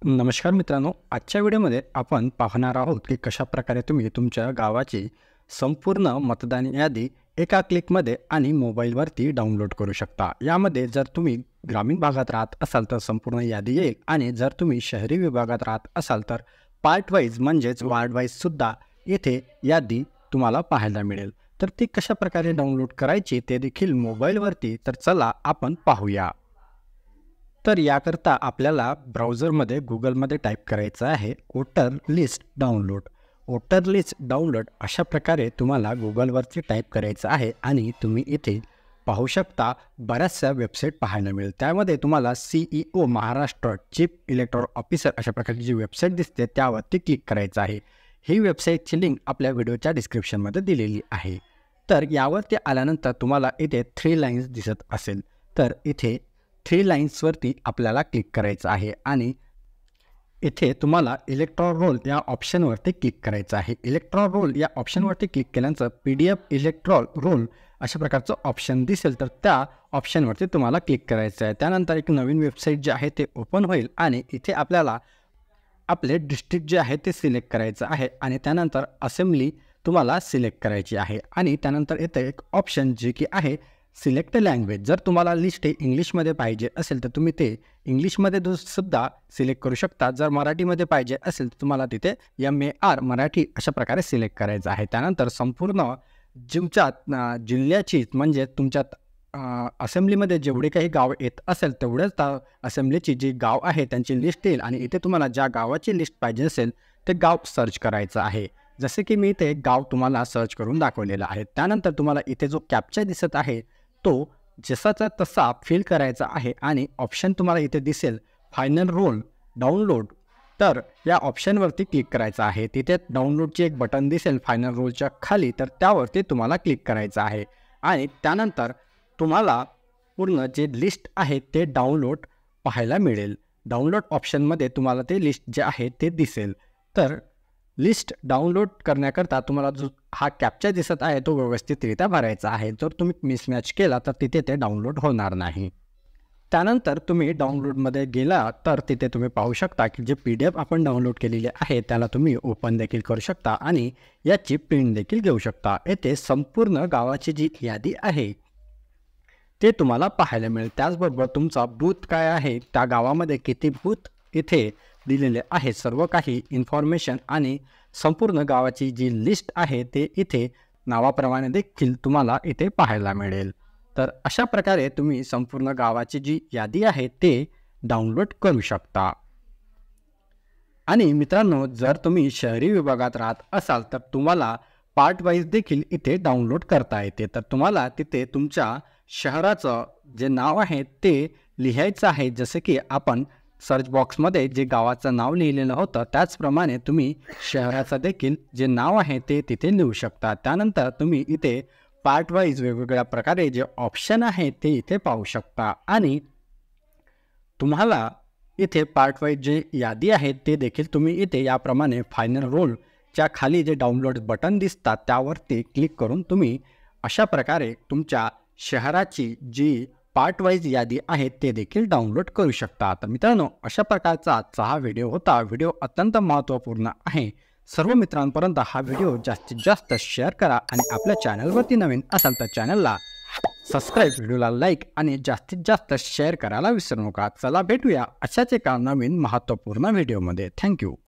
नमस्कार मित्रांनो, आजच्या व्हिडिओमध्ये आपण पाहणार आहोत की कशा प्रकारे तुम्ही तुमच्या गावाची संपूर्ण मतदान यादी एका क्लिकमध्ये आणि मोबाईलवरती डाउनलोड करू शकता। यामध्ये जर तुम्ही ग्रामीण भागात राहत असाल तर संपूर्ण यादी येईल आणि जर तुम्ही शहरी विभागात राहत असाल तर पार्ट वाईज म्हणजेच वार्ड वाईज सुद्धा येथे यादी तुम्हाला पाहायला मिळेल। तर ती कशा प्रकारे डाउनलोड करायची ते देखील मोबाईलवरती, तर चला आपण पाहूया। तर याकरता आपल्याला ब्राउझरमध्ये गुगलमध्ये टाईप करायचं आहे voter list download. Voter list download अशा प्रकारे तुम्हाला गुगलवरती टाईप करायचं आहे आणि तुम्ही इथे पाहू शकता बऱ्याचशा वेबसाईट पाहायला मिळेल। त्यामध्ये तुम्हाला CEO Maharashtra chief electoral officer अशा प्रकारची जी वेबसाईट दिसते त्यावरती क्लिक करायचं आहे। ही वेबसाईटची लिंक आपल्या व्हिडिओच्या डिस्क्रिप्शनमध्ये दिलेली आहे। तर यावरती आल्यानंतर तुम्हाला इथे 3 लाईन्स दिसत असेल तर इथे 3 लाईन्सवरती आपल्याला क्लिक करायचं आहे आणि इथे तुम्हाला इलेक्ट्रॉन रोल या ऑप्शनवरती क्लिक करायचं आहे। इलेक्ट्रॉन रोल या ऑप्शनवरती क्लिक केल्यानंतर PDF इलेक्ट्रॉन रोल अशा प्रकारचं ऑप्शन दिसेल तर त्या ऑप्शनवरती तुम्हाला क्लिक करायचं आहे। त्यानंतर एक नवीन वेबसाईट जे आहे ते ओपन होईल आणि इथे आपल्याला आपले डिस्ट्रिक्ट जे आहे ते सिलेक्ट करायचं आहे आणि त्यानंतर असेंब्ली तुम्हाला सिलेक्ट करायची आहे आणि त्यानंतर इथे एक ऑप्शन जे की आहे सिलेक्ट लँग्वेज। जर तुम्हाला लिस्ट हे इंग्लिशमध्ये पाहिजे असेल तर तुम्ही ते इंग्लिशमध्ये सुद्धा सिलेक्ट करू शकता। जर मराठीमध्ये पाहिजे असेल तर तुम्हाला तिथे MAR मराठी अशा प्रकारे सिलेक्ट करायचं आहे। त्यानंतर संपूर्ण तुमच्या जिल्ह्याची म्हणजे तुमच्यात असेंब्लीमध्ये जेवढे काही गाव येत असेल तेवढ्याच असेंब्लीची जी गाव आहे त्यांची लिस्ट येईल आणि इथे तुम्हाला ज्या गावाची लिस्ट पाहिजे असेल ते गाव सर्च करायचं आहे। जसे की मी इथे गाव तुम्हाला सर्च करून दाखवलेलं आहे। त्यानंतर तुम्हाला इथे जो कॅप्चा दिसत आहे तो जसाचा तसा फिल करायचा आहे आणि ऑप्शन तुम्हाला इथे दिसेल फायनल रोल डाउनलोड। तर या ऑप्शनवरती क्लिक करायचं आहे। तिथे डाउनलोडची एक बटन दिसेल फायनल रोलच्या खाली, तर त्यावरती तुम्हाला क्लिक करायचं आहे आणि त्यानंतर तुम्हाला पूर्ण जे लिस्ट आहे ते डाउनलोड पाहायला मिळेल। डाउनलोड ऑप्शनमध्ये तुम्हाला ते लिस्ट जे आहे ते दिसेल। तर लिस्ट डाउनलोड करण्याकरता तुम्हाला जो हा कॅप्चा दिसत आहे तो व्यवस्थितरित्या भरायचा आहे। जर तुम्ही मिसमॅच केला तर तिथे ते डाउनलोड होणार नाही। त्यानंतर तुम्ही डाउनलोडमध्ये गेला तर तिथे तुम्ही पाहू शकता की जे PDF आपण डाउनलोड केलेले आहे त्याला तुम्ही ओपन देखील करू शकता आणि याची प्रिंट देखील घेऊ शकता। येथे संपूर्ण गावाची जी यादी आहे ते तुम्हाला पाहायला मिळेल। त्याचबरोबर तुमचा बूथ काय आहे, त्या गावामध्ये किती बूथ इथे दिलेले आहे, सर्व काही इन्फॉर्मेशन आणि संपूर्ण गावाची जी लिस्ट आहे ते इथे नावाप्रमाणे देखील तुम्हाला इथे पाहायला मिळेल। तर अशा प्रकारे तुम्ही संपूर्ण गावाची जी यादी आहे ते डाउनलोड करू शकता। आणि मित्रांनो, जर तुम्ही शहरी विभागात राहत असाल तर तुम्हाला पार्ट वाईज देखील इथे डाउनलोड करता येते। तर तुम्हाला तिथे तुमच्या शहराचं जे नाव आहे ते लिहायचं आहे। जसे की आपण सर्च बॉक्समध्ये जे गावाचं नाव लिहिलेलं होतं त्याचप्रमाणे तुम्ही शहराचं देखील जे नाव आहे ते तिथे लिहू शकता। त्यानंतर तुम्ही इथे पार्ट वाईज वेगवेगळ्या प्रकारे जे ऑप्शन आहे ते इथे पाहू शकता आणि तुम्हाला इथे पार्ट वाईज जे यादी आहे ते देखील तुम्ही इथे याप्रमाणे फायनल रोलच्या खाली जे डाउनलोड बटन दिसतात त्यावरती क्लिक करून तुम्ही अशा प्रकारे तुमच्या शहराची जी पार्ट वाईज यादी आहे ते देखील डाउनलोड करू शकता। तर मित्रांनो, अशा प्रकारचा आजचा हा व्हिडिओ होता। व्हिडिओ अत्यंत महत्त्वपूर्ण आहे। सर्व मित्रांपर्यंत हा व्हिडिओ जास्तीत जास्त शेअर करा आणि आपल्या चॅनलवरती नवीन असाल तर चॅनलला सबस्क्राईब, व्हिडिओला लाईक आणि जास्तीत जास्त शेअर करायला विसरू नका। चला भेटूया अशाच एका नवीन महत्त्वपूर्ण व्हिडिओमध्ये। थँक्यू।